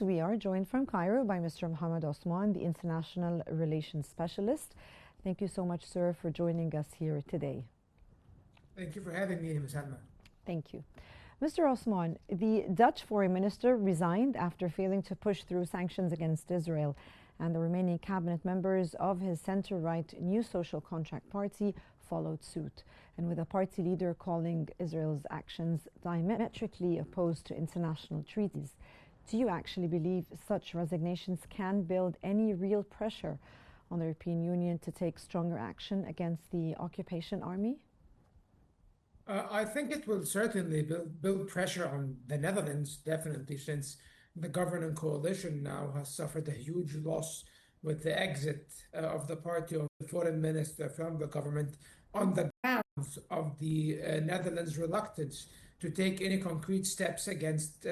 We are joined from Cairo by Mr. Mohamed Osman, the International Relations Specialist. Thank you so much, sir, for joining us here today. Thank you for having me, Ms. Salma. Thank you. Mr. Osman, the Dutch foreign minister resigned after failing to push through sanctions against Israel, and the remaining cabinet members of his center-right New Social Contract Party followed suit, and with a party leader calling Israel's actions diametrically opposed to international treaties. Do you actually believe such resignations can build any real pressure on the European Union to take stronger action against the occupation army? I think it will certainly build pressure on the Netherlands, definitely, since the governing coalition now has suffered a huge loss with the exit of the party of the foreign minister from the government on the grounds of the Netherlands' reluctance to take any concrete steps against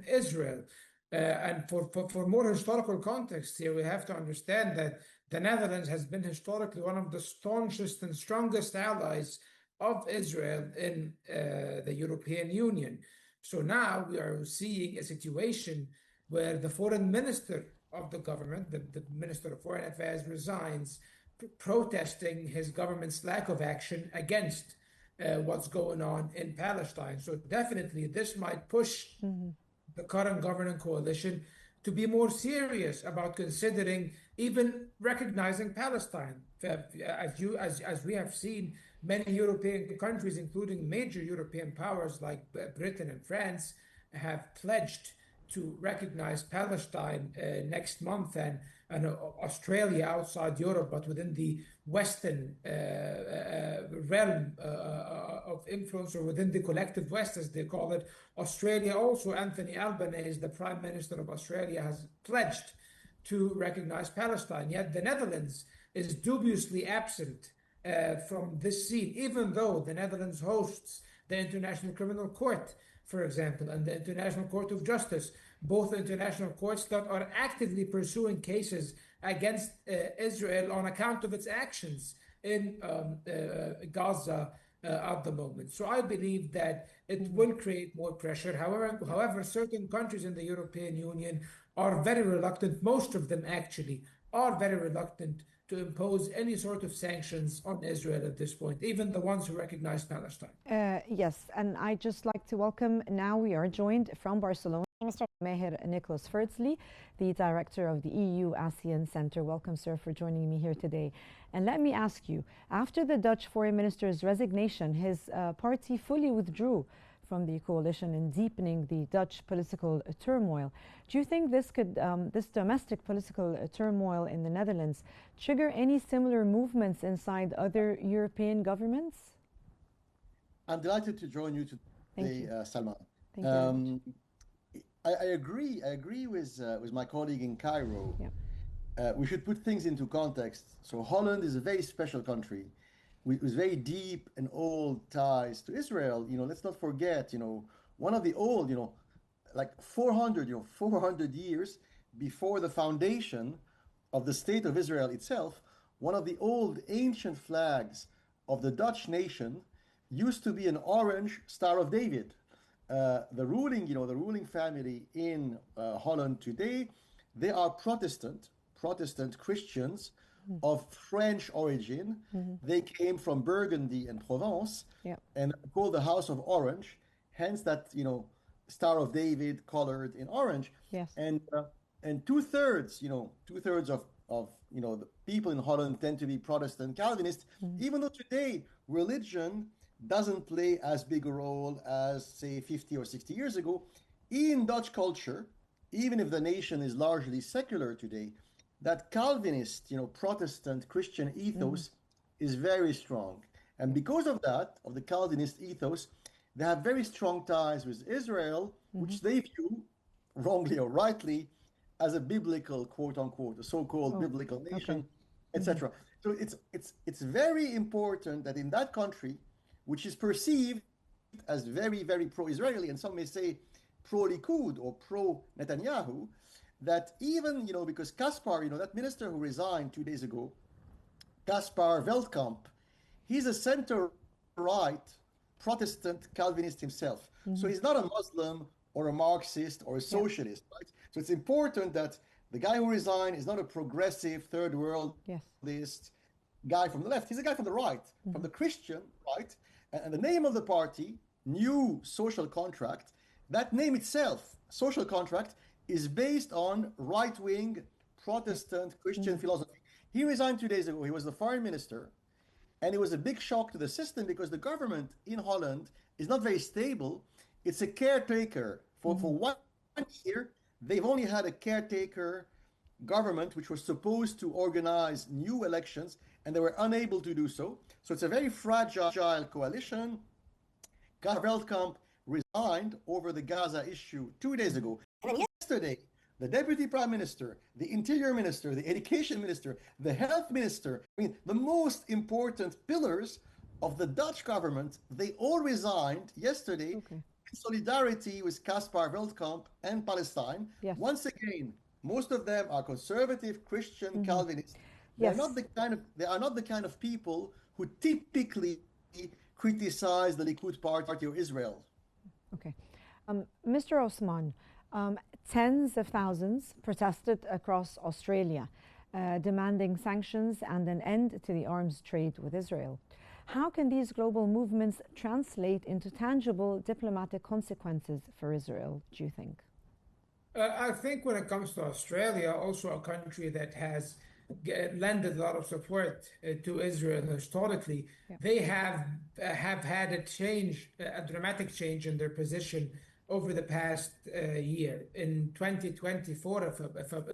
Israel. And for more historical context here, we have to understand that the Netherlands has been historically one of the staunchest and strongest allies of Israel in the European Union. So now we are seeing a situation where the foreign minister of the government, the Minister of Foreign Affairs, resigns, protesting his government's lack of action against what's going on in Palestine. So definitely this might push the current governing coalition to be more serious about considering even recognizing Palestine. As we have seen, many European countries, including major European powers like Britain and France, have pledged to recognize Palestine next month, and Australia outside Europe, but within the Western realm of influence, or within the collective West, as they call it. Australia also, Anthony Albanese, the Prime Minister of Australia, has pledged to recognize Palestine. Yet the Netherlands is dubiously absent from this scene, even though the Netherlands hosts the International Criminal Court, for example, and the International Court of Justice, both international courts that are actively pursuing cases against Israel on account of its actions in Gaza at the moment. So I believe that it will create more pressure. However, certain countries in the European Union are very reluctant, most of them actually are very reluctant to impose any sort of sanctions on Israel at this point, even the ones who recognize Palestine. Yes, and I'd just like to welcome, now we are joined from Barcelona, Mr. Maher Nicolas Firzli, the director of the EU ASEAN Center. Welcome, sir, for joining me here today. And let me ask you, after the Dutch foreign minister's resignation, his party fully withdrew from the coalition in deepening the Dutch political turmoil. Do you think this could, this domestic political turmoil in the Netherlands, trigger any similar movements inside other European governments? I'm delighted to join you today, Salma. Thank you. I agree with my colleague in Cairo. Yeah. We should put things into context. So Holland is a very special country with very deep and old ties to Israel. Let's not forget, one of the old, like 400 years before the foundation of the state of Israel itself, one of the old ancient flags of the Dutch nation used to be an orange Star of David. The ruling family in Holland today, they are Protestant Christians of French origin. They came from Burgundy and Provence, and called the House of Orange, hence that Star of David colored in orange. Yes. And two-thirds of the people in Holland tend to be Protestant Calvinist, even though today religion doesn't play as big a role as, say, 50 or 60 years ago. In Dutch culture, even if the nation is largely secular today, that Calvinist, Protestant Christian ethos is very strong. And because of that, of the Calvinist ethos, they have very strong ties with Israel, which they view, wrongly or rightly, as a biblical, quote unquote, a so-called biblical nation, etc. So it's very important that in that country, which is perceived as very, very pro-Israeli, and some may say pro-Likud or pro-Netanyahu, that even, because Kaspar, that minister who resigned 2 days ago, Kaspar Veldkamp, he's a center-right Protestant Calvinist himself. So he's not a Muslim or a Marxist or a socialist, right? So it's important that the guy who resigned is not a progressive third worldist guy from the left. He's a guy from the right, from the Christian right. And the name of the party, New Social Contract, that name itself, social contract, is based on right-wing Protestant Christian philosophy. He resigned 2 days ago. He was the foreign minister. And it was a big shock to the system because the government in Holland is not very stable. It's a caretaker. For 1 year, they've only had a caretaker government which was supposed to organize new elections, and they were unable to do so. So it's a very fragile coalition. Guy Veldkamp resigned over the Gaza issue 2 days ago. And then yesterday, the deputy prime minister, the interior minister, the education minister, the health minister, I mean, the most important pillars of the Dutch government, they all resigned yesterday in solidarity with Caspar Veldkamp and Palestine. Once again, most of them are conservative Christian Calvinists. They are not the kind of people who typically criticize the Likud party or Israel. Okay. Mr. Osman, tens of thousands protested across Australia, demanding sanctions and an end to the arms trade with Israel. How can these global movements translate into tangible diplomatic consequences for Israel, do you think? I think when it comes to Australia, also a country that has lended a lot of support to Israel historically, they have had a dramatic change in their position over the past year. In 2024,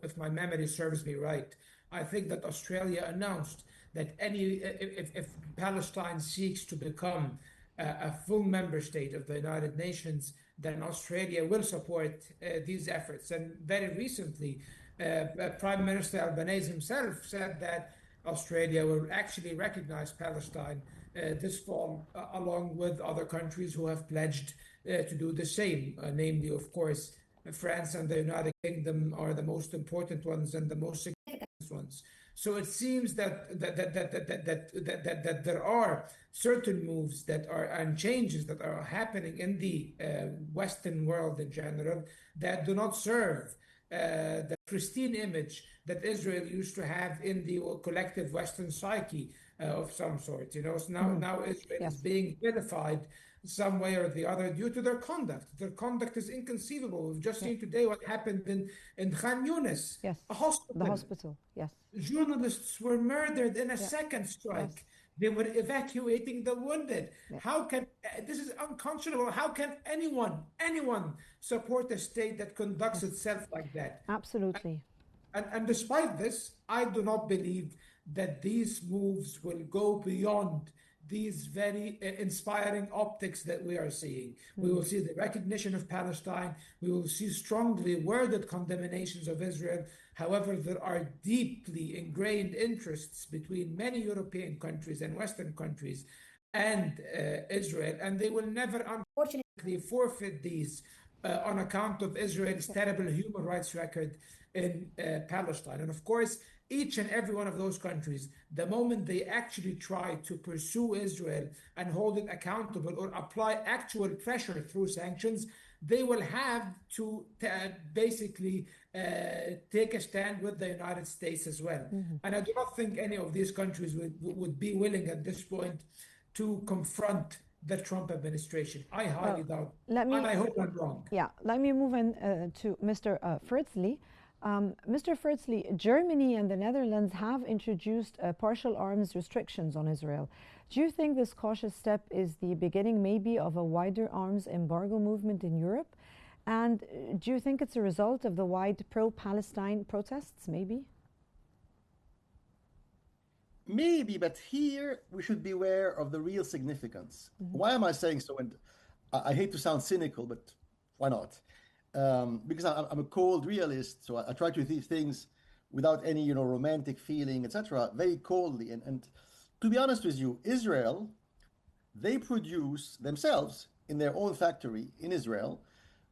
if my memory serves me right, I think that Australia announced that if Palestine seeks to become a full member state of the United Nations, then Australia will support these efforts. And very recently, Prime Minister Albanese himself said that Australia will actually recognize Palestine this fall, along with other countries who have pledged to do the same, namely, of course, France and the United Kingdom are the most important ones and the most significant ones. So it seems that there are certain moves that are and changes that are happening in the Western world in general that do not serve the pristine image that Israel used to have in the collective Western psyche of some sort. You know, so now Israel is being vilified some way or the other due to their conduct. Their conduct is inconceivable. We've just seen today what happened in Qnews, a hospital. The hospital, Journalists were murdered in a second strike. They were evacuating the wounded. How can this is unconscionable? How can anyone support a state that conducts itself like that? Absolutely. And despite this, I do not believe that these moves will go beyond these very inspiring optics that we are seeing. We will see the recognition of Palestine. We will see strongly worded condemnations of Israel. However, there are deeply ingrained interests between many European countries and Western countries and Israel, and they will never, unfortunately, forfeit these on account of Israel's terrible human rights record in Palestine. And of course, each and every one of those countries, the moment they actually try to pursue Israel and hold it accountable or apply actual pressure through sanctions, they will have to basically take a stand with the United States as well. And I do not think any of these countries would be willing at this point to confront the Trump administration. I highly doubt, and I hope I'm wrong. Yeah, let me move on to Mr. Firzli. Mr. Firzli, Germany and the Netherlands have introduced partial arms restrictions on Israel. Do you think this cautious step is the beginning maybe of a wider arms embargo movement in Europe? And do you think it's a result of the wide pro-Palestine protests, maybe? Maybe, but here we should be aware of the real significance. Why am I saying so? And I hate to sound cynical, but why not? Because I'm a cold realist, so I try to see things without any, romantic feeling, etc., very coldly. And to be honest with you, Israel, they produce themselves in their own factory in Israel,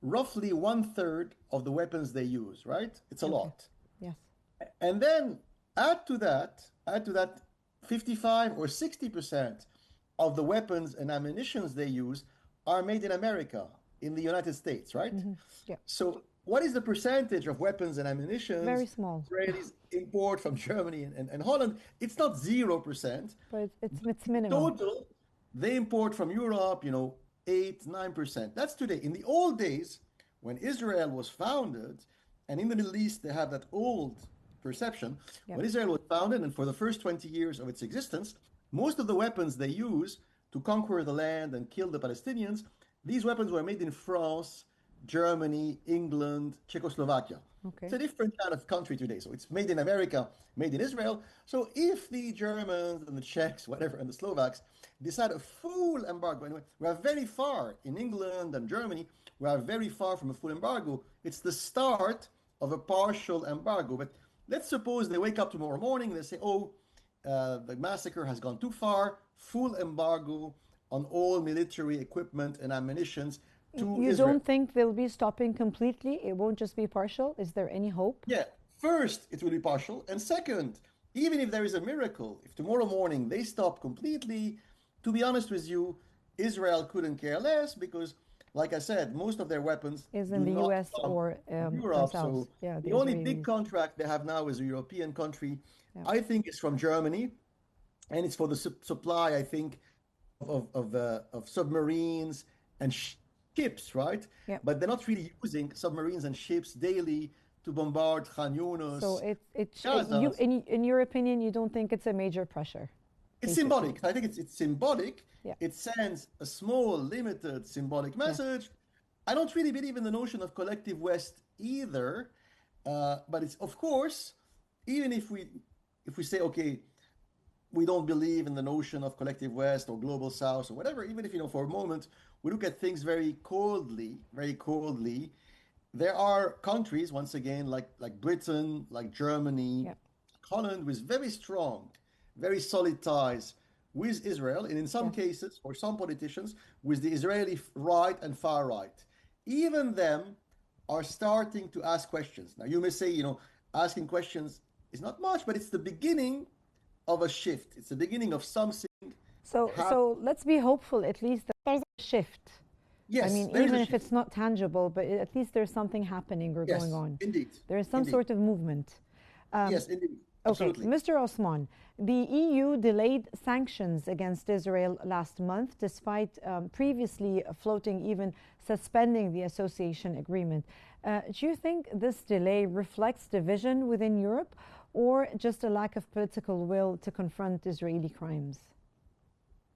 roughly 1/3 of the weapons they use, right? It's a lot. Yes. And then add to that 55 or 60% of the weapons and ammunitions they use are made in America. in the United States, right? Yeah, So what is the percentage of weapons and ammunition very small. Israelis import from Germany and Holland? It's not 0%. But it's minimal. Total, they import from Europe, 8, 9%. That's today. In the old days, when Israel was founded, and in the Middle East, they have that old perception. Yep. When Israel was founded, and for the first 20 years of its existence, most of the weapons they use to conquer the land and kill the Palestinians, these weapons were made in France, Germany, England, Czechoslovakia. Okay. It's a different kind of country today. So it's made in America, made in Israel. So if the Germans and the Czechs, whatever, and the Slovaks decide a full embargo, anyway, we are very far in England and Germany, we are very far from a full embargo. It's the start of a partial embargo. But let's suppose they wake up tomorrow morning and they say, oh, the massacre has gone too far, full embargo on all military equipment and ammunitions to You Israel. don't think they'll be stopping completely? It won't just be partial? Is there any hope? Yeah, first, it will be partial. And second, even if there is a miracle, if tomorrow morning they stop completely, to be honest with you, Israel couldn't care less because, like I said, most of their weapons Is in do the not US come or from Europe. themselves? So Yeah, the only Israelis. big contract they have now is a European country. Yeah. I think it's from Germany, and it's for the supply, I think, of submarines and ships, right? Yeah. But they're not really using submarines and ships daily to bombard Khan Younis. So Gaza. in your opinion, you don't think it's a major pressure? It's basically. symbolic. I think it's symbolic. Yeah. It sends a small, limited symbolic message. I don't really believe in the notion of collective West either. But it's, of course, even if we say, okay, we don't believe in the notion of collective West or global South or whatever, even if, for a moment, we look at things very coldly, there are countries, once again, like Britain, like Germany, Holland, with very strong, very solid ties with Israel, and in some cases, for some politicians, with the Israeli right and far right. Even them are starting to ask questions. Now, you may say, asking questions is not much, but it's the beginning of a shift. It's the beginning of something. So let's be hopeful, at least that there's a shift. Yes, I mean, even if it's not tangible, but at least there's something happening or going on. Indeed. There is some sort of movement. Yes, indeed. Absolutely. Okay, Mr. Osman, the EU delayed sanctions against Israel last month, despite previously floating, even suspending the association agreement. Do you think this delay reflects division within Europe or just a lack of political will to confront Israeli crimes?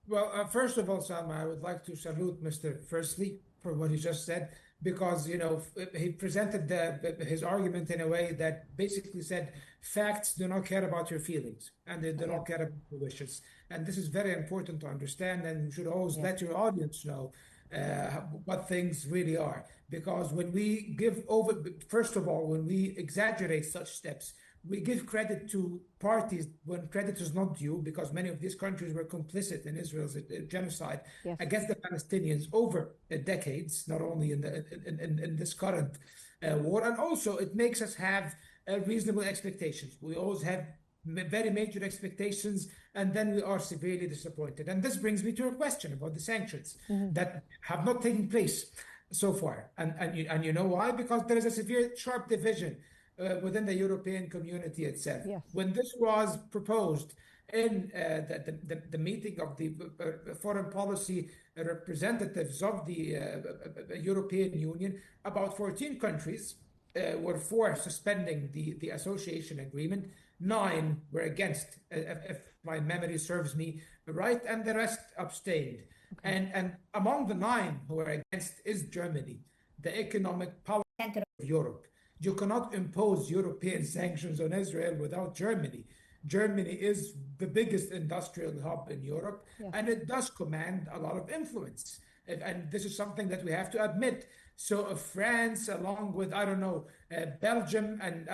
Well, first of all, Salma, I would like to salute Mr. Firzli for what he just said, because, he presented his argument in a way that basically said facts do not care about your feelings and they do not care about your wishes. And this is very important to understand, and you should always let your audience know what things really are. Because when we first of all, when we exaggerate such steps, we give credit to parties when credit is not due, because many of these countries were complicit in Israel's genocide against the Palestinians over decades, not only in this current war. And also, it makes us have reasonable expectations. We always have very major expectations, and then we are severely disappointed. And this brings me to a question about the sanctions that have not taken place so far. And you know why? Because there is a severe, sharp division within the European community itself. Yes. When this was proposed in the meeting of the foreign policy representatives of the European Union, about 14 countries were for suspending the association agreement. 9 were against, if my memory serves me right, and the rest abstained. And among the 9 who were against is Germany, the economic power center of Europe. You cannot impose European sanctions on Israel without Germany. Germany is the biggest industrial hub in Europe, and it does command a lot of influence. And this is something that we have to admit. So if France, along with, Belgium and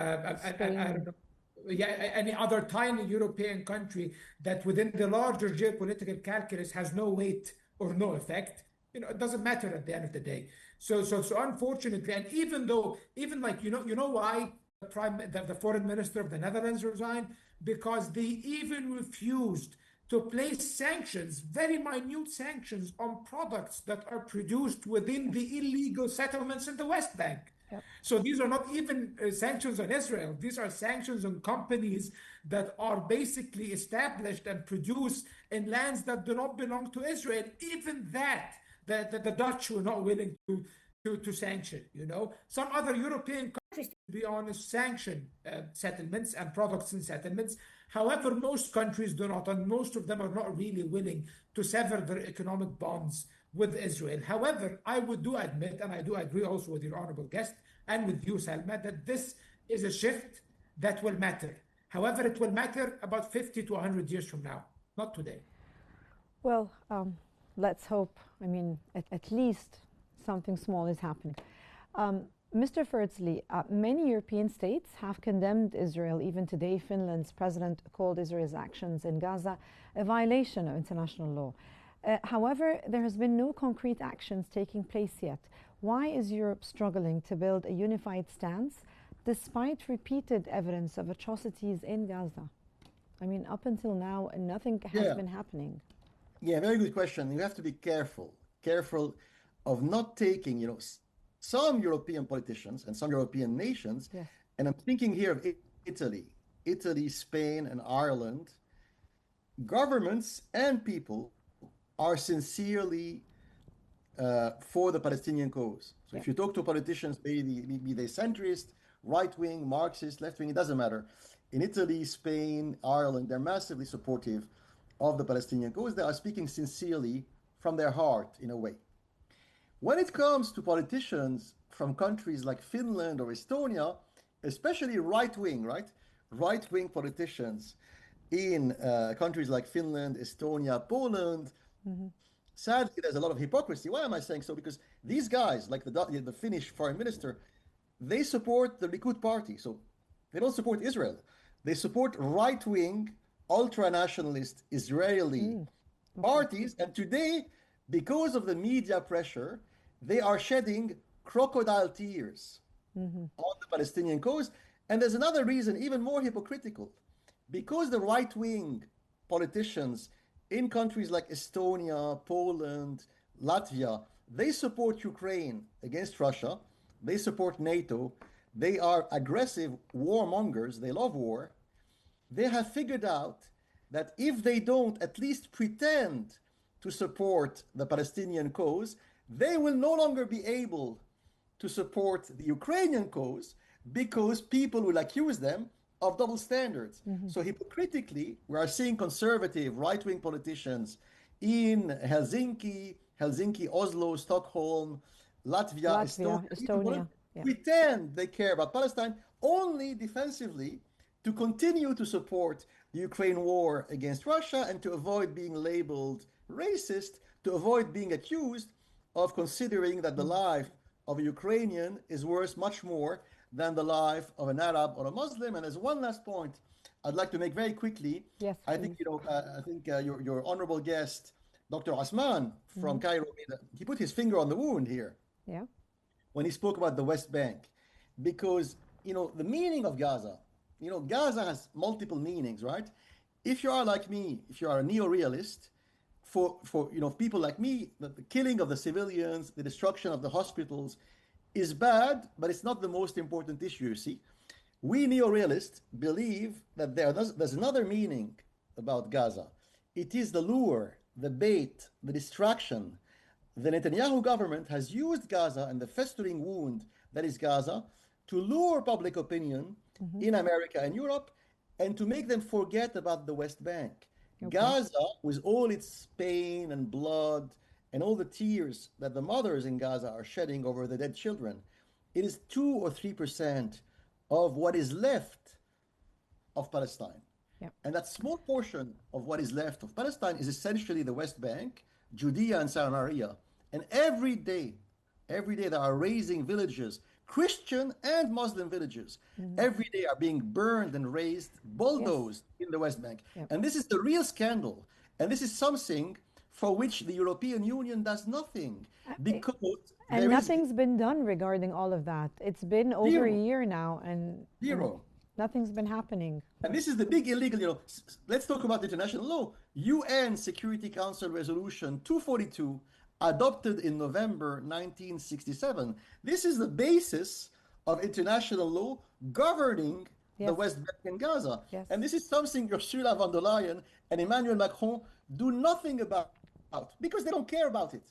any other tiny European country that within the larger geopolitical calculus has no weight or no effect, it doesn't matter at the end of the day. So unfortunately, and even why the foreign minister of the Netherlands resigned? Because they even refused to place sanctions, very minute sanctions, on products that are produced within the illegal settlements in the West Bank. Yep. So these are not even sanctions on Israel. These are sanctions on companies that are basically established and produce in lands that do not belong to Israel. Even that, the Dutch were not willing to sanction. Some other European countries, to be honest, sanction settlements and products in settlements. However, most countries do not, and most of them are not really willing to sever their economic bonds with Israel. However, I do admit, and I do agree also with your honorable guest and with you, Salma, that this is a shift that will matter. However, it will matter about 50 to 100 years from now, not today. Well, let's hope. I mean, at least something small is happening. Mr. Firzli, many European states have condemned Israel. Even today, Finland's president called Israel's actions in Gaza a violation of international law. However, there has been no concrete actions taking place yet. Why is Europe struggling to build a unified stance despite repeated evidence of atrocities in Gaza? I mean, up until now, nothing has been happening. Yeah, very good question. You have to be careful of not taking, some European politicians and some European nations, and I'm thinking here of Italy, Spain, and Ireland. Governments and people are sincerely for the Palestinian cause. So if you talk to politicians, be they centrist, right-wing, Marxist, left-wing, it doesn't matter. In Italy, Spain, Ireland, they're massively supportive of the Palestinian cause. They are speaking sincerely from their heart, in a way. When it comes to politicians from countries like Finland or Estonia, especially right-wing politicians in countries like Finland, Estonia, Poland, sadly, there's a lot of hypocrisy. Why am I saying so? Because these guys, like the Finnish foreign minister, they support the Likud party. So they don't support Israel. They support right-wing, ultra-nationalist Israeli parties. And today, because of the media pressure, they are shedding crocodile tears on the Palestinian cause. And there's another reason, even more hypocritical. Because the right-wing politicians in countries like Estonia, Poland, Latvia, they support Ukraine against Russia. They support NATO. They are aggressive warmongers. They love war. They have figured out that if they don't at least pretend to support the Palestinian cause, they will no longer be able to support the Ukrainian cause because people will accuse them of double standards. So hypocritically, we are seeing conservative right-wing politicians in Helsinki, Oslo, Stockholm, Latvia, Estonia. Pretend they care about Palestine only defensively to continue to support the Ukraine war against Russia and to avoid being labeled racist, to avoid being accused of considering that the life of a Ukrainian is worth much more than the life of an Arab or a Muslim. And as one last point, I'd like to make very quickly. Yes, I think your honorable guest, Dr. Osman from Cairo, he put his finger on the wound here. Yeah. When he spoke about the West Bank, because the meaning of Gaza, Gaza has multiple meanings, right? If you are like me, if you are a neo-realist, for people like me, the killing of the civilians, the destruction of the hospitals is bad, but it's not the most important issue, you see. We neo-realists believe that there's another meaning about Gaza. It is the lure, the bait, the distraction. The Netanyahu government has used Gaza and the festering wound that is Gaza to lure public opinion in America and Europe and to make them forget about the West Bank. Gaza, with all its pain and blood and all the tears that the mothers in Gaza are shedding over the dead children, it is 2 or 3% of what is left of Palestine. Yep. And that small portion of what is left of Palestine is essentially the West Bank, Judea and Samaria. And every day they are razing villages, Christian and Muslim villages. Every day are being burned and razed, bulldozed in the West Bank. Yep. And this is the real scandal. And this is something for which the European Union does nothing. Because nothing's been done regarding all of that. It's been over a year now. And Zero. Nothing's been happening. And this is the big illegal, let's talk about international law. UN Security Council Resolution 242, adopted in November 1967. This is the basis of international law governing the West Bank and Gaza. Yes. And this is something Ursula von der Leyen and Emmanuel Macron do nothing about because they don't care about it.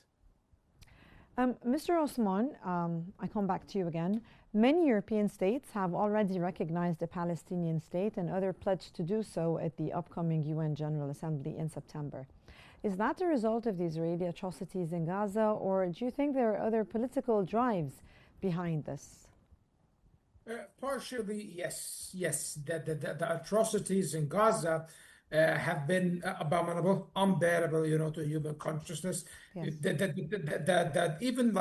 Mr. Osman, I come back to you again. Many European states have already recognized the Palestinian state, and others pledged to do so at the upcoming UN General Assembly in September. Is that a result of the Israeli atrocities in Gaza, or do you think there are other political drives behind this? Partially, yes. The atrocities in Gaza have been abominable, unbearable, to human consciousness. Yes. That even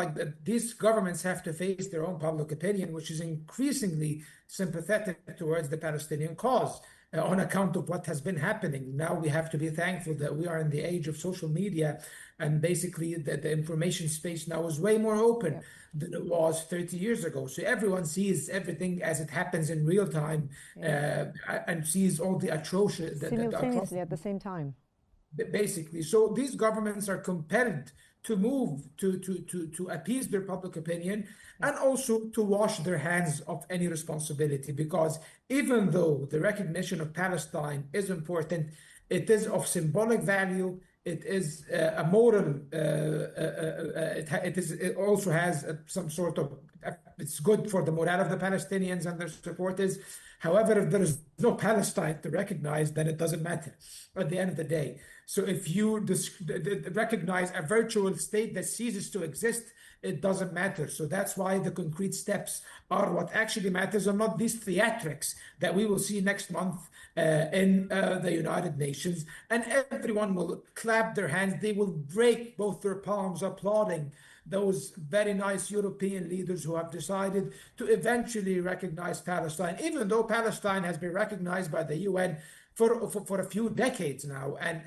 these governments have to face their own public opinion, which is increasingly sympathetic towards the Palestinian cause on account of what has been happening. Now we have to be thankful that we are in the age of social media, and basically the information space now is way more open than it was 30 years ago. So everyone sees everything as it happens in real time, and sees all the atrocious simultaneously at the same time. Basically, so these governments are compelled to move to appease their public opinion and also to wash their hands of any responsibility, because even though the recognition of Palestine is important, it is of symbolic value. It is a moral. It also has some sort of. It's good for the morale of the Palestinians and their supporters. However, if there is no Palestine to recognize, then it doesn't matter at the end of the day. So if you recognize a virtual state that ceases to exist, it doesn't matter. So that's why the concrete steps are what actually matters, and not these theatrics that we will see next month in the United Nations. And everyone will clap their hands. They will break both their palms applauding those very nice European leaders who have decided to eventually recognize Palestine, even though Palestine has been recognized by the UN for a few decades now, and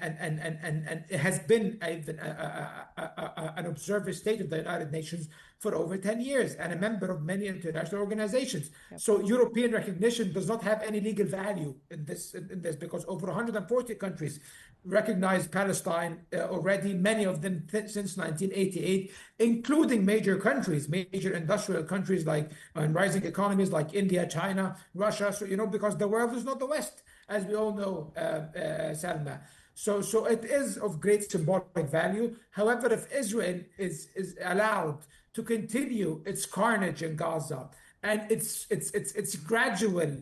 it has been an observer state of the United Nations for over 10 years and a member of many international organizations. So European recognition does not have any legal value in this because over 140 countries recognize Palestine already, many of them since 1988, including major countries, major industrial countries and rising economies like India, China, Russia. So, because the world is not the West, as we all know, Salma. So it is of great symbolic value. However, if Israel is allowed to continue its carnage in Gaza and its gradual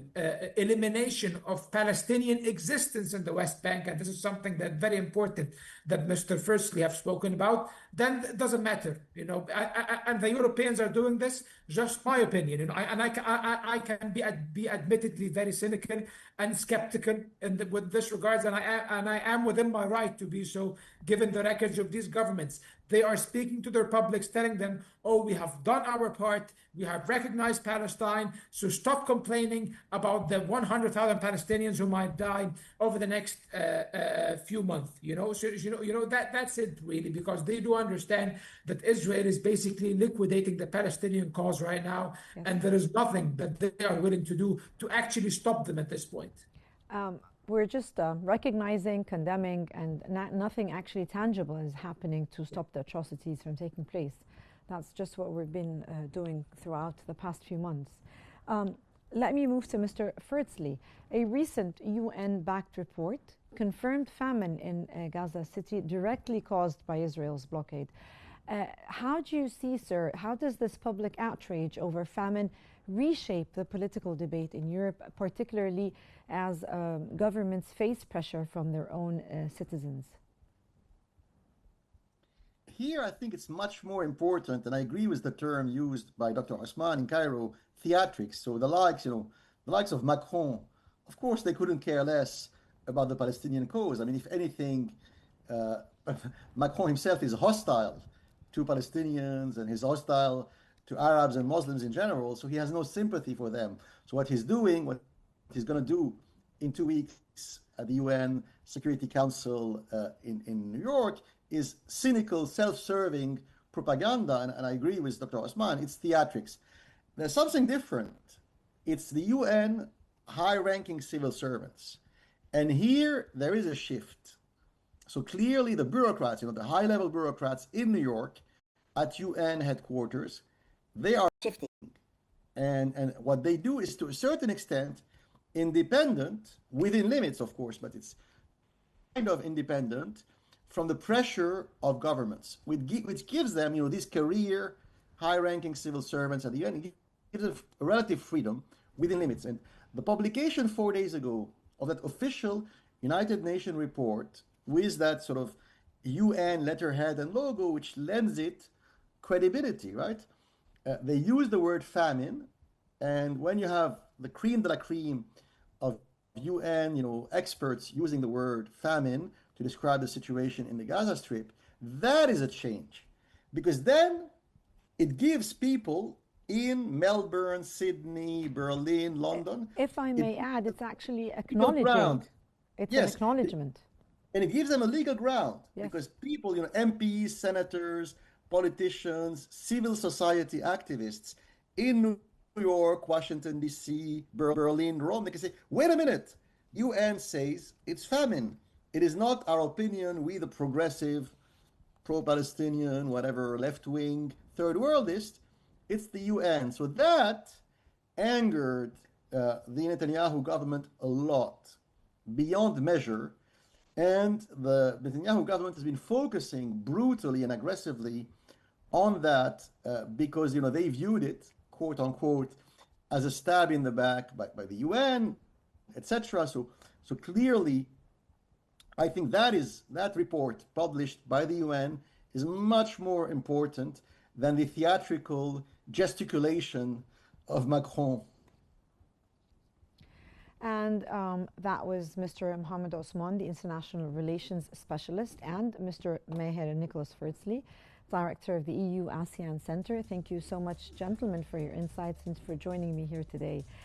elimination of Palestinian existence in the West Bank, and this is something that very important that Mr. Firzli have spoken about, then it doesn't matter, and the Europeans are doing this. Just my opinion, I can be admittedly very cynical and skeptical with this regards, and I am within my right to be so, given the records of these governments. They are speaking to their publics, telling them, oh, we have done our part, we have recognized Palestine, so stop complaining about the 100,000 Palestinians who might die over the next few months. That's it really, because they do understand that Israel is basically liquidating the Palestinian cause right now, and there is nothing that they are willing to do to actually stop them at this point. We're just recognizing, condemning, and nothing actually tangible is happening to stop the atrocities from taking place. That's just what we've been doing throughout the past few months. Let me move to Mr. Firzli. A recent UN-backed report confirmed famine in Gaza City directly caused by Israel's blockade. How do you see, sir, how does this public outrage over famine reshape the political debate in Europe, particularly as governments face pressure from their own citizens? Here, I think it's much more important, and I agree with the term used by Dr. Osman in Cairo, theatrics. So the likes of Macron, of course, they couldn't care less about the Palestinian cause. I mean, if anything, Macron himself is hostile to Palestinians and he's hostile to Arabs and Muslims in general, so he has no sympathy for them. So what he's going to do in 2 weeks at the UN Security Council in New York is cynical, self-serving propaganda, and I agree with Dr. Osman, it's theatrics. There's something different. It's the UN high-ranking civil servants. And here there is a shift. So clearly the bureaucrats, the high-level bureaucrats in New York at UN headquarters, they are shifting. And what they do is, to a certain extent, independent, within limits, of course, but it's kind of independent from the pressure of governments, which gives them, these career, high-ranking civil servants at the UN, gives them a relative freedom within limits. And the publication 4 days ago of that official United Nations report with that sort of UN letterhead and logo, which lends it credibility, right? They use the word famine, and when you have the cream de la cream of UN, experts using the word famine to describe the situation in the Gaza Strip, that is a change, because then it gives people in Melbourne, Sydney, Berlin, London. If I may add, it's actually acknowledging. It's an acknowledgement. And it gives them a legal ground, yes. Because people, MPs, senators, politicians, civil society activists in New York, Washington, D.C., Berlin, Rome, they can say, wait a minute, UN says it's famine. It is not our opinion, we the progressive, pro-Palestinian, whatever, left-wing, third worldist, it's the UN. So that angered the Netanyahu government a lot, beyond measure. And the Netanyahu government has been focusing brutally and aggressively on that because, they viewed it, quote unquote, as a stab in the back by the UN, etc. So clearly, I think that report published by the UN is much more important than the theatrical gesticulation of Macron. And that was Mr. Mohamed Osman, the International Relations Specialist, and Mr. Maher Nicolas Firzli, Director of the EU ASEAN Center. Thank you so much, gentlemen, for your insights and for joining me here today.